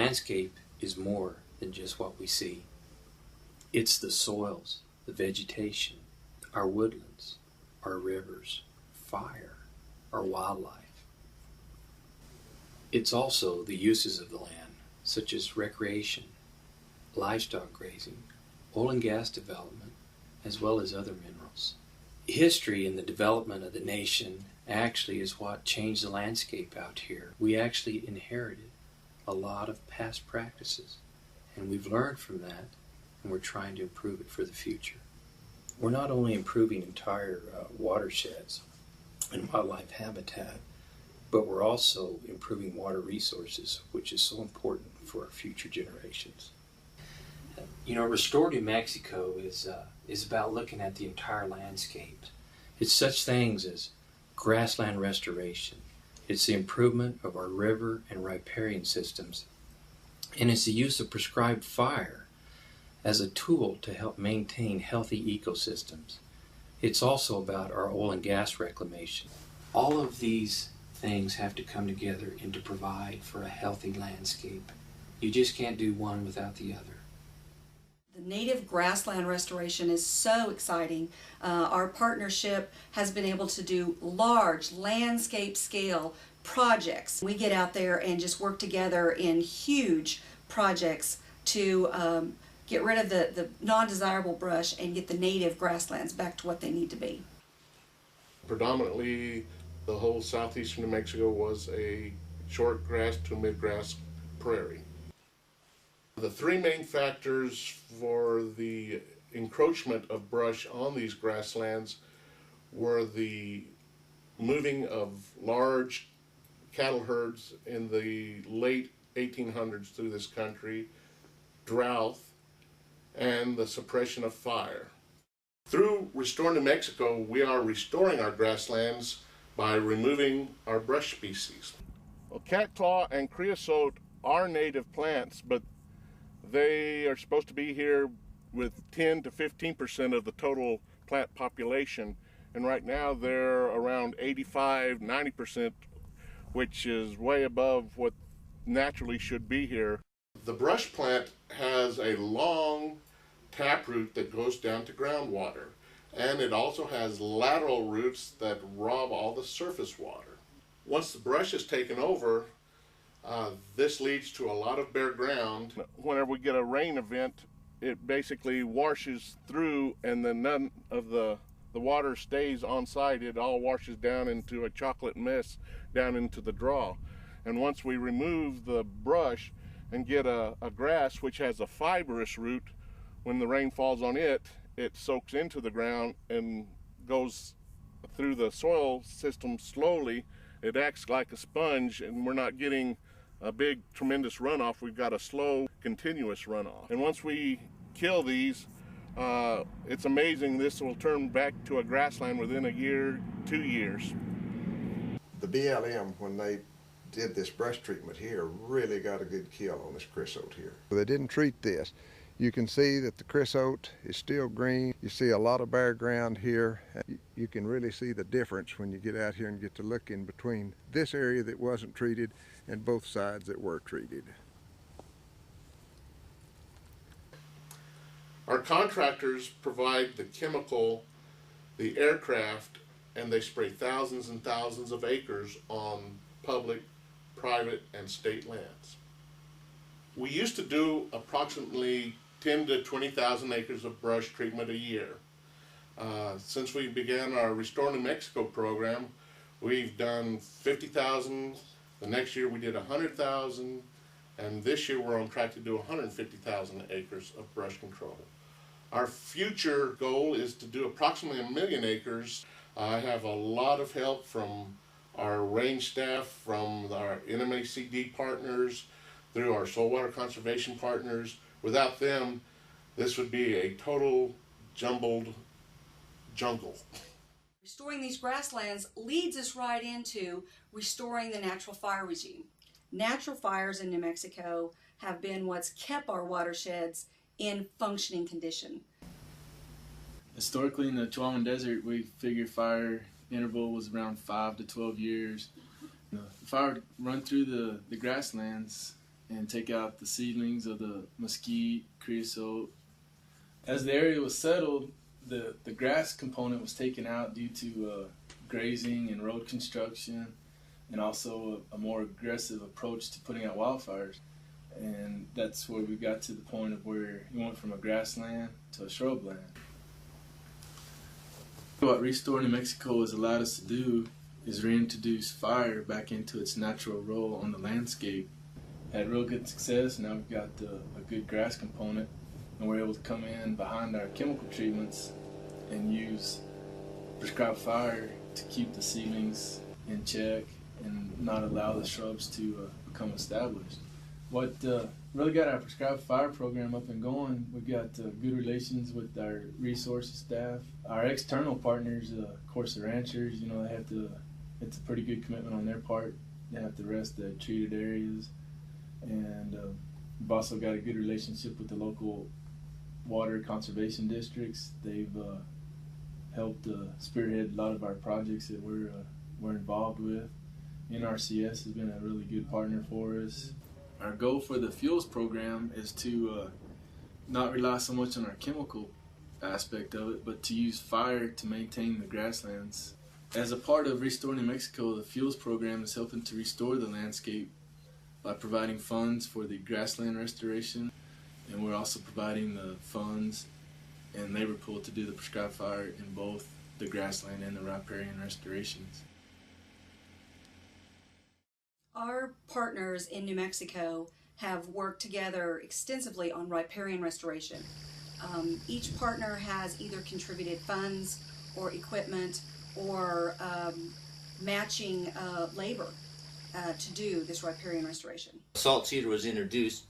landscape is more than just what we see. It's the soils, the vegetation, our woodlands, our rivers, fire, our wildlife. It's also the uses of the land, such as recreation, livestock grazing, oil and gas development, as well as other minerals. History in the development of the nation actually is what changed the landscape out here. We actually inherited a lot of past practices, and we've learned from that, and we're trying to improve it for the future. We're not only improving entire watersheds and wildlife habitat, but we're also improving water resources, which is so important for our future generations. You know, Restore New Mexico is about looking at the entire landscape. It's such things as grassland restoration. It's the improvement of our river and riparian systems. And it's the use of prescribed fire as a tool to help maintain healthy ecosystems. It's also about our oil and gas reclamation. All of these things have to come together and to provide for a healthy landscape. You just can't do one without the other. The native grassland restoration is so exciting. Our partnership has been able to do large landscape scale projects. We get out there and just work together in huge projects to get rid of the non-desirable brush and get the native grasslands back to what they need to be. Predominantly, the whole southeastern New Mexico was a short grass to mid-grass prairie. The three main factors for the encroachment of brush on these grasslands were the moving of large cattle herds in the late 1800s through this country, drought, and the suppression of fire. Through Restore New Mexico, we are restoring our grasslands by removing our brush species. Well, catclaw and creosote are native plants, but they are supposed to be here with 10 to 15% of the total plant population, and right now they're around 85–90%, which is way above what naturally should be here. The brush plant has a long taproot that goes down to groundwater, and it also has lateral roots that rob all the surface water. Once the brush is taken over, this leads to a lot of bare ground. Whenever we get a rain event, it basically washes through, and then none of the water stays on site. It all washes down into a chocolate mess down into the draw. And once we remove the brush and get a grass which has a fibrous root, when the rain falls on it, it soaks into the ground and goes through the soil system slowly. It acts like a sponge, and we're not getting a big tremendous runoff. We've got a slow continuous runoff, and once we kill these, it's amazing. This will turn back to a grassland within a year, 2 years. The BLM, when they did this brush treatment here, really got a good kill on this creosote here. They didn't treat this. You can see that the creosote is still green. You see a lot of bare ground here. You can really see the difference when you get out here and get to look in between this area that wasn't treated and both sides that were treated. Our contractors provide the chemical, the aircraft, and they spray thousands and thousands of acres on public, private, and state lands. We used to do approximately 10 to 20,000 acres of brush treatment a year. Since we began our Restore New Mexico program, we've done 50,000. The next year we did 100,000, and this year we're on track to do 150,000 acres of brush control. Our future goal is to do approximately 1 million acres. I have a lot of help from our range staff, from our NMACD partners, through our soil water conservation partners. Without them, this would be a total jumbled jungle. Restoring these grasslands leads us right into restoring the natural fire regime. Natural fires in New Mexico have been what's kept our watersheds in functioning condition. Historically, in the Chihuahuan Desert, we figured fire interval was around 5 to 12 years. The fire would run through the grasslands and take out the seedlings of the mesquite, creosote. As the area was settled, the grass component was taken out due to grazing and road construction, and also a more aggressive approach to putting out wildfires. And that's where we got to the point of where we went from a grassland to a shrubland. What restoreNM Mexico has allowed us to do is reintroduce fire back into its natural role on the landscape. Had real good success. Now we've got a good grass component, and we're able to come in behind our chemical treatments and use prescribed fire to keep the seedlings in check and not allow the shrubs to become established. What really got our prescribed fire program up and going, we've got good relations with our resources staff. Our external partners, of course, the ranchers, you know, they have to, it's a pretty good commitment on their part. They have to rest the treated areas. And we've also got a good relationship with the local water conservation districts. They've helped spearhead a lot of our projects that we're involved with. NRCS has been a really good partner for us. Our goal for the fuels program is to not rely so much on our chemical aspect of it, but to use fire to maintain the grasslands. As a part of restoreNM Mexico, the fuels program is helping to restore the landscape by providing funds for the grassland restoration, and we're also providing the funds and labor pool to do the prescribed fire in both the grassland and the riparian restorations. Our partners in New Mexico have worked together extensively on riparian restoration. Each partner has either contributed funds or equipment or matching labor to do this riparian restoration. Salt cedar was introduced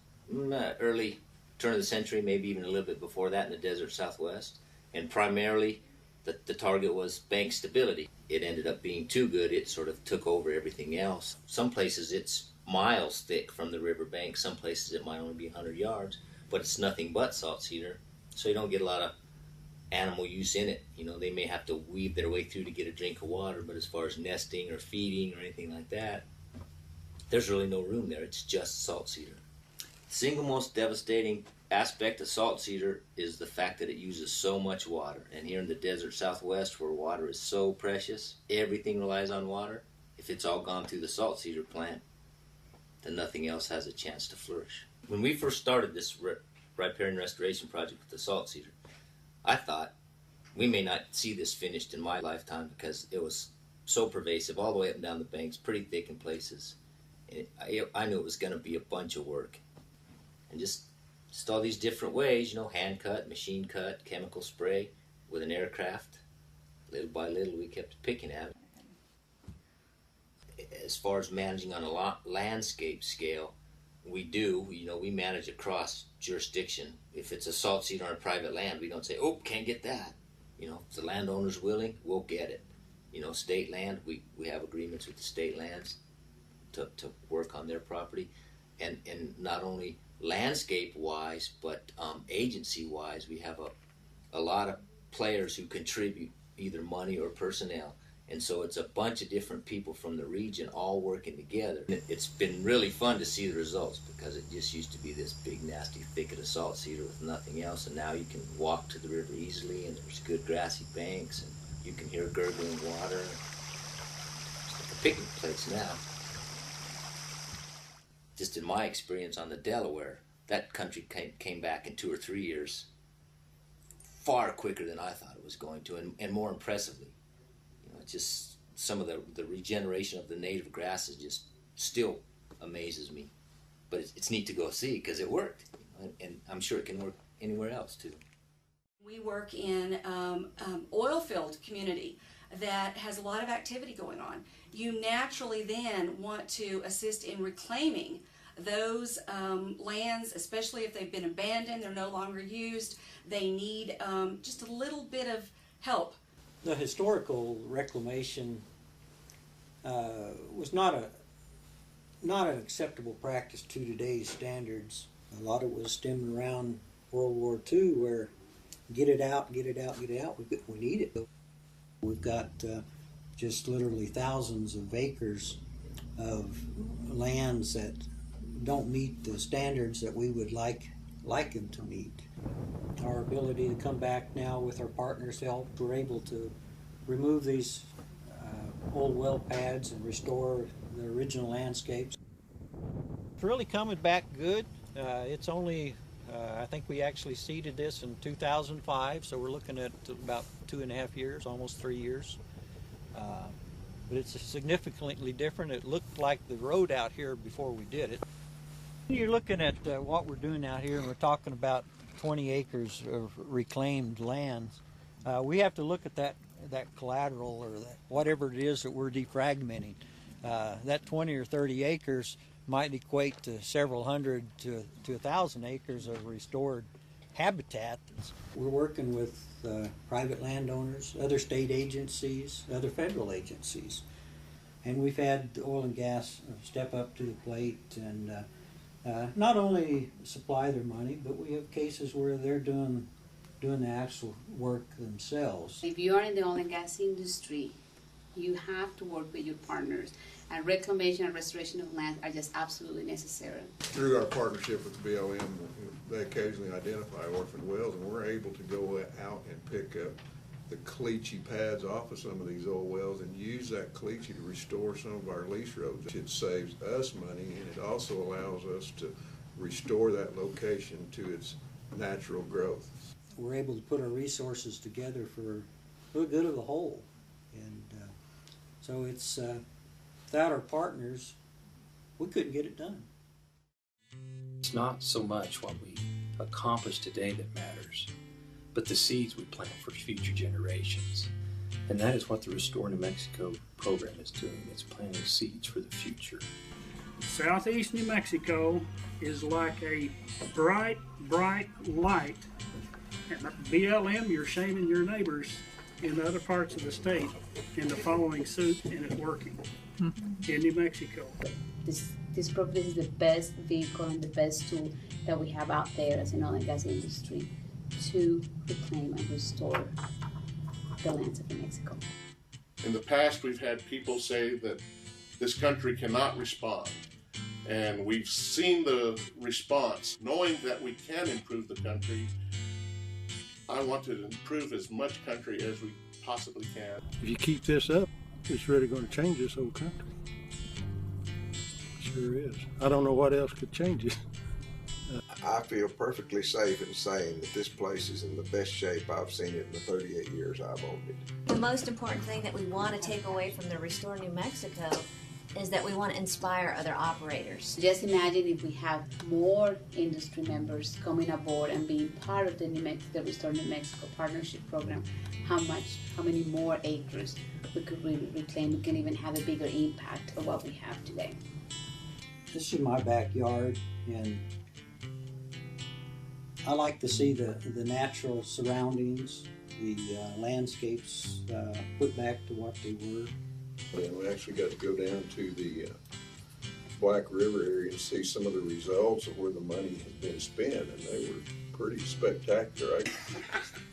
early turn of the century, maybe even a little bit before that in the desert Southwest, and primarily the target was bank stability. It ended up being too good. It sort of took over everything else. Some places it's miles thick from the riverbank. Some places it might only be 100 yards, but it's nothing but salt cedar, so you don't get a lot of animal use in it. You know, they may have to weave their way through to get a drink of water, but as far as nesting or feeding or anything like that, there's really no room there. It's just salt cedar. The single most devastating aspect of salt cedar is the fact that it uses so much water. And here in the desert Southwest, where water is so precious, everything relies on water. If it's all gone through the salt cedar plant, then nothing else has a chance to flourish. When we first started this riparian restoration project with the salt cedar, I thought we may not see this finished in my lifetime because it was so pervasive all the way up and down the banks, pretty thick in places. And I knew it was going to be a bunch of work. And just all these different ways, you know, hand cut, machine cut, chemical spray with an aircraft. Little by little, we kept picking at it. As far as managing on a landscape scale, we manage across jurisdiction. If it's a salt cedar on a private land, we don't say, oh, can't get that. You know, if the landowner's willing, we'll get it. You know, state land, we have agreements with the state lands to work on their property. And not only landscape-wise, but agency-wise, we have a lot of players who contribute either money or personnel. And so it's a bunch of different people from the region all working together. It's been really fun to see the results because it just used to be this big, nasty thicket of salt cedar with nothing else. And now you can walk to the river easily, and there's good grassy banks, and you can hear gurgling water. It's like a picnic place now. Just in my experience on the Delaware, that country came back in 2 or 3 years far quicker than I thought it was going to, and more impressively. You know, just some of the regeneration of the native grasses just still amazes me. But it's neat to go see because it worked, and I'm sure it can work anywhere else too. We work in oil field community that has a lot of activity going on. You naturally then want to assist in reclaiming those lands, especially if they've been abandoned, they're no longer used, they need just a little bit of help. The historical reclamation was not an acceptable practice to today's standards. A lot of it was stemming around World War II, where get it out, get it out, get it out, we need it. We've got just literally thousands of acres of lands that don't meet the standards that we would like them to meet. Our ability to come back now with our partners' help, we're able to remove these old well pads and restore the original landscapes. It's really coming back good. It's only, I think we actually seeded this in 2005, so we're looking at about 2.5 years, almost 3 years. But it's significantly different. It looked like the road out here before we did it. You're looking at what we're doing out here, and we're talking about 20 acres of reclaimed land. We have to look at that collateral, or that whatever it is that we're defragmenting. That 20 or 30 acres might equate to several hundred to 1,000 acres of restored habitat. We're working with private landowners, other state agencies, other federal agencies, and we've had oil and gas step up to the plate and not only supply their money, but we have cases where they're doing the actual work themselves. If you are in the oil and gas industry, you have to work with your partners, and reclamation and restoration of land are just absolutely necessary. Through our partnership with the BLM, they occasionally identify orphaned wells, and we're able to go out and pick up the caliche pads off of some of these old wells and use that caliche to restore some of our lease roads. It saves us money, and it also allows us to restore that location to its natural growth. We're able to put our resources together for the good of the whole, and so it's without our partners, we couldn't get it done. It's not so much what we accomplish today that matters, but the seeds we plant for future generations. And that is what the Restore New Mexico program is doing. It's planting seeds for the future. Southeast New Mexico is like a bright, bright light. And BLM, you're shaming your neighbors in other parts of the state into following suit, and it's working in New Mexico. This program is the best vehicle and the best tool that we have out there as an oil and gas industry to reclaim and restore the lands of New Mexico. In the past, we've had people say that this country cannot respond, and we've seen the response. Knowing that we can improve the country, I want to improve as much country as we possibly can. If you keep this up, it's really going to change this whole country. Sure is. I don't know what else could change it. I feel perfectly safe in saying that this place is in the best shape I've seen it in the 38 years I've owned it. The most important thing that we want to take away from the Restore New Mexico is that we want to inspire other operators. Just imagine if we have more industry members coming aboard and being part of the Restore New Mexico Partnership Program, how many more acres we could really reclaim. We can even have a bigger impact of what we have today. This is my backyard, and I like to see the natural surroundings, the landscapes put back to what they were. And we actually got to go down to the Black River area and see some of the results of where the money has been spent, and they were pretty spectacular.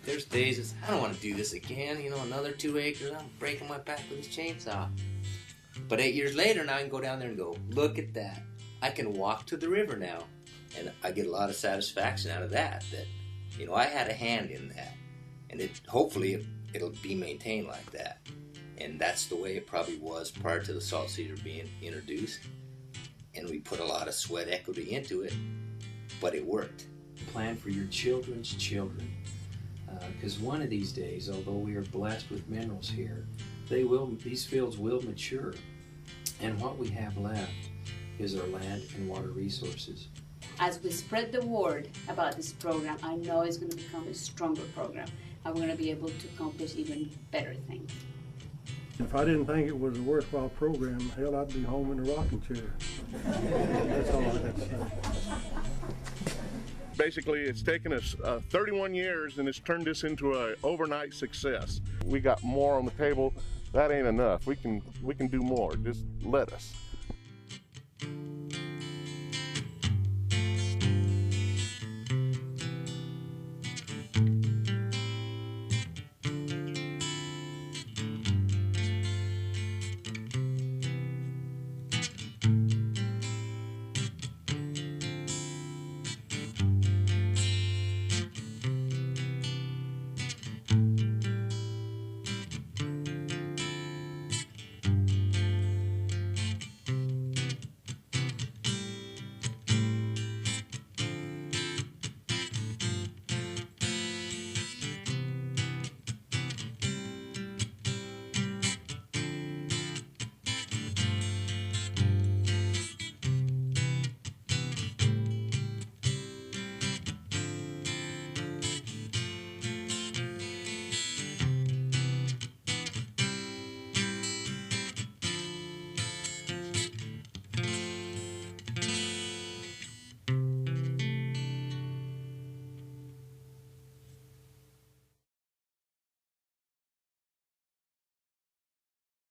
There's days it's, I don't want to do this again, another 2 acres, I'm breaking my back with this chainsaw. But 8 years later, now I can go down there and go, look at that. I can walk to the river now, and I get a lot of satisfaction out of that I had a hand in that. And hopefully it'll be maintained like that. And that's the way it probably was prior to the salt cedar being introduced. And we put a lot of sweat equity into it, but it worked. Plan for your children's children. Because one of these days, although we are blessed with minerals here, these fields will mature. And what we have left is our land and water resources. As we spread the word about this program, I know it's going to become a stronger program, and we're going to be able to accomplish even better things. If I didn't think it was a worthwhile program, hell, I'd be home in a rocking chair. That's all I got to say. Basically, it's taken us 31 years, and it's turned this into an overnight success. We got more on the table. That ain't enough. We can do more. Just let us.